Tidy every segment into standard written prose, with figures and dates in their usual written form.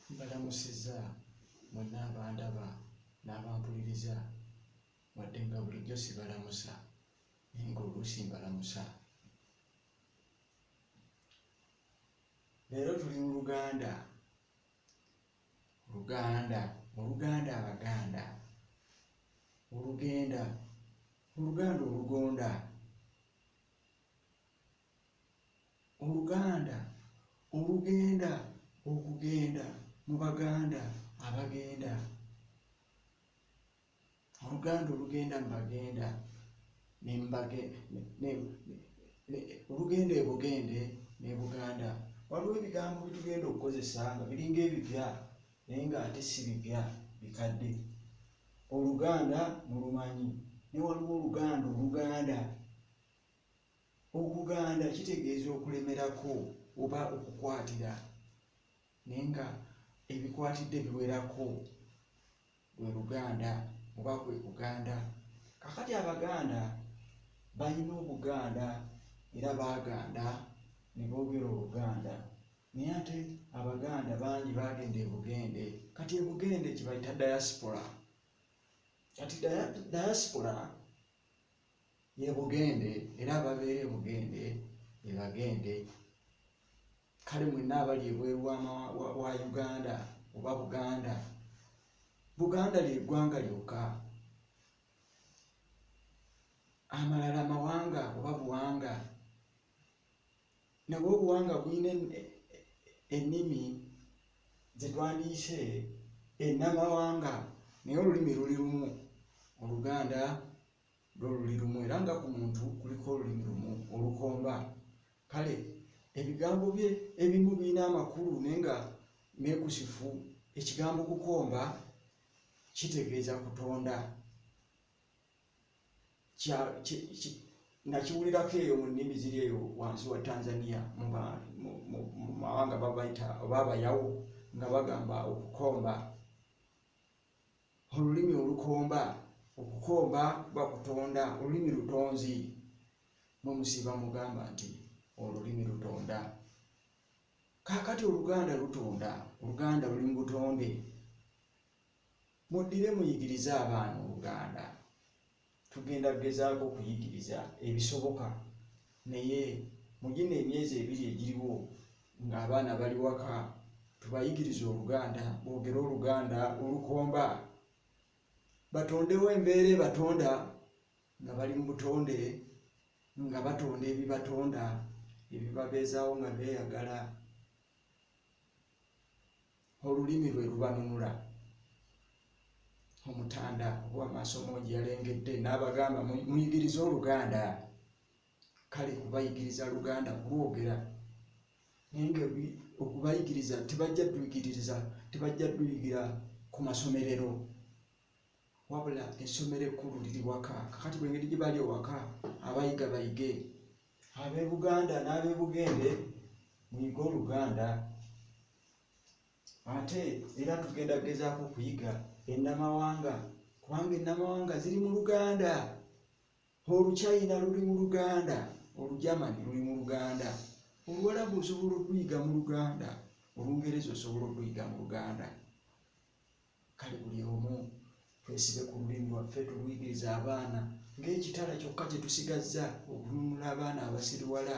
Mbalamusizza mwenna abandaba n'abampuliriza wadde nga bulijjo sibalamusa naye ng'oluusi mbalamusa. Leero tuli mu Luganda. Oluganda Abaganda Oluganda olugonda, Oluganda olugenda okugenda mu Baganda abagenda, Oluganda olugenda mu bagenda olugenda e Bugende ne Buganda. Waliwo ebigambo bitugenda okukozesa nga biringa ebipya naye ng'ate si bipya, bikadde. Oluganda mulumanyi, ne waliwo Oluganda Oluganda. Okuganda kitegeeza okulemerako oba okukwatira, naye nga ebikwatidde biwerako lwe Luganda oba kwe kuganda. Kakati Abaganda balina Obuganda era baaganda ne boogera Oluganda, naye ate Abaganda bangi baagenda e Bugende. Kati e Bugende kye bayita diaspora. Kati diaspora ye Bugende era ababeera e Bugende be Bagende. Kale mwenna abali ebweru wa Uganda oba Buganda, Buganda lye ggwanga lyokka. Amalala mawanga oba buwanga. Nabwo obuwanga bulina ennimi ze twandiise ennamawanga, naye olulimi luli lumu. Oluganda lwo luli lumu era nga ku muntu kuliko olulimi lumu, Olukomba. Kale ebigambo bye ebimu birina amakulu naye nga meekusifu. Ekigambo kukomba kitegeeza kutonda. Nakiwulirako eyo mu nnimi ziri eyo wansi wa Tanzania mu mawanga babayita oba abayawo nga bagamba okukomba. Olulimi olukomba, okukomba kuba kutonda, olulimi lutonzi. Mwe musiiba mugamba nti olulimi lutonda. Kaakati Oluganda lutonda, Oluganda luli mu butonde. Muddire muyigirize abaana Oluganda. Tugenda kugezaako okuyigiriza ebisoboka, naye mu gino emyezi ebiri egiriwo ng'abaana bali waka, tubayigirize Oluganda, boogere Oluganda olukomba. Batondewo embeera ebatonda nga bali mu butonde, nga batonda ebibatonda, ebibabeezaawo nga beeyagala. Olulimi lwe lubanunula. Omutanda ow'amaaso mongi yalengedde n'abagamba muyigirize Oluganda. Kale kubayigiriza Luganda kulwogera, naye nga okubayigiriza tebajja tuyigira ku masomerero, wabula essomero ekkulu liri waka. Kakati bwengeri gye bali ewaka, abayiga bayige. Ab'e Buganda n'ab'e Bugende muyige Oluganda. Ate era tugenda kugezaako okuyiga ennamawanga, kubanga ennamawanga ziri mu Luganda. Oluchina luli mu Luganda, Olujamani luli mu Luganda, Oluwarabu osobola okuyiga mu Luganda, Olungereza osobola okuyiga mu Luganda. Kale buli omu twesibe ku lulimi lwaffe tuluyigiriza abaana ng'ekitala kyokka kye tusigazza okununula abaana abasiriwala.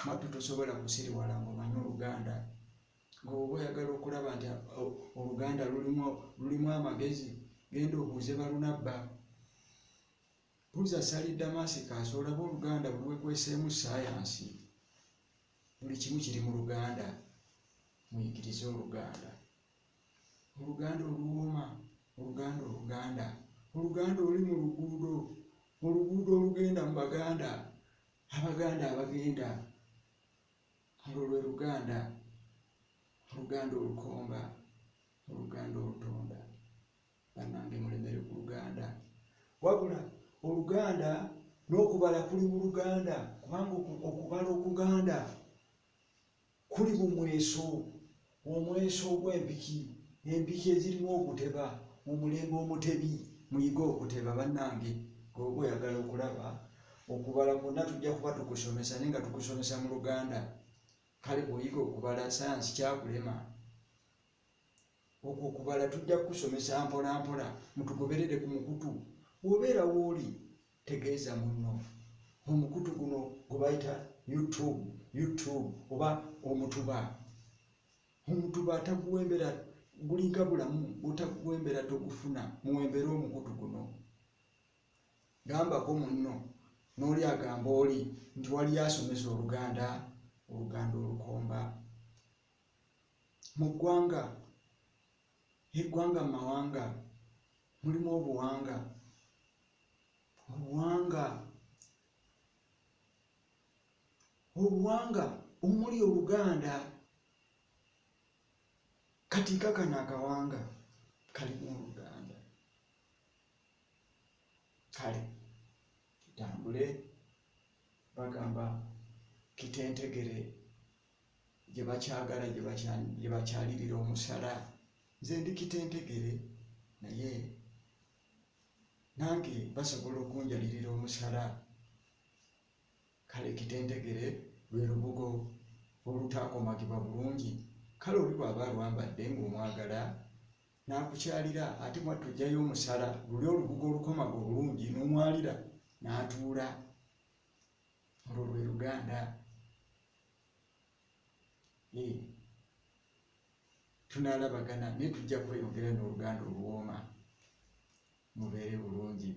Mwattu tosobola kusiriwala ng'omanyi Oluganda. Ng'oba oyagala okulaba nti Oluganda lulimu amagezi, genda obuuze Balunabba. Buuza Sali Damascus olabe Oluganda bwe lwekweseemu saayansi. Buli kimu kiri mu Luganda. Muyigirize Oluganda. Oluganda oluwooma, Oluganda Oluganda. Oluganda oli mu luguudo, oluguudo olugenda mu Baganda, Abaganda abagenda. Olwo lwe Luganda. Oluganda olukomba, Oluganda olutonda. Bannange mulemere ku Luganda. Wabula Oluganda n'okubala kuli mu Luganda, kubanga okubala Okuganda kuli bumweso, omweso ogw'empiki, empiki ezirimu okuteba, omulembe omutebi. Muyige okuteba bannange ng'oba oyagala okulaba okubala kwonna tujja kuba tukusomesa naye nga tukusomesa mu Luganda. Kale bw'oyiga okubala saayansi kyakulema, okwo okubala tujja kukusomesa mpola mpola mutugoberere ku mukutu. Bw'obeera wooli tegeeza munno omukutu guno gwe bayita YouTube oba omutuba ataguwembera gulinga bulamu, bw'otaguwembera togufuna. Muwembere omukutu guno. Gambako munno n'oli agamba oli nti wali asomesa Oluganda olukomba. Mu eggwanga mu mawanga mulimu obuwanga omuli Oluganda. Kati kakano akawanga kalimu Oluganda. Kale kitambule, bagamba kitentegere gye bakyagala gye bakyalirira omusala. Nze ndi kitentegere naye nange basobola okunjalirira omusala. Kale kitentegere lwe lubugo olutaakomagibwa bulungi. Kale oli bw'aba alwambadde ng'omwagala n'akukyalira, ate mwattu ojjayo omusala luli olubugo olukomaga obulungi n'omwalira n'atuula. Olwo lwe Luganda. Tunaalabagana naye tujja kweyongera n'Oluganda oluwooma. Mubeere bulungi.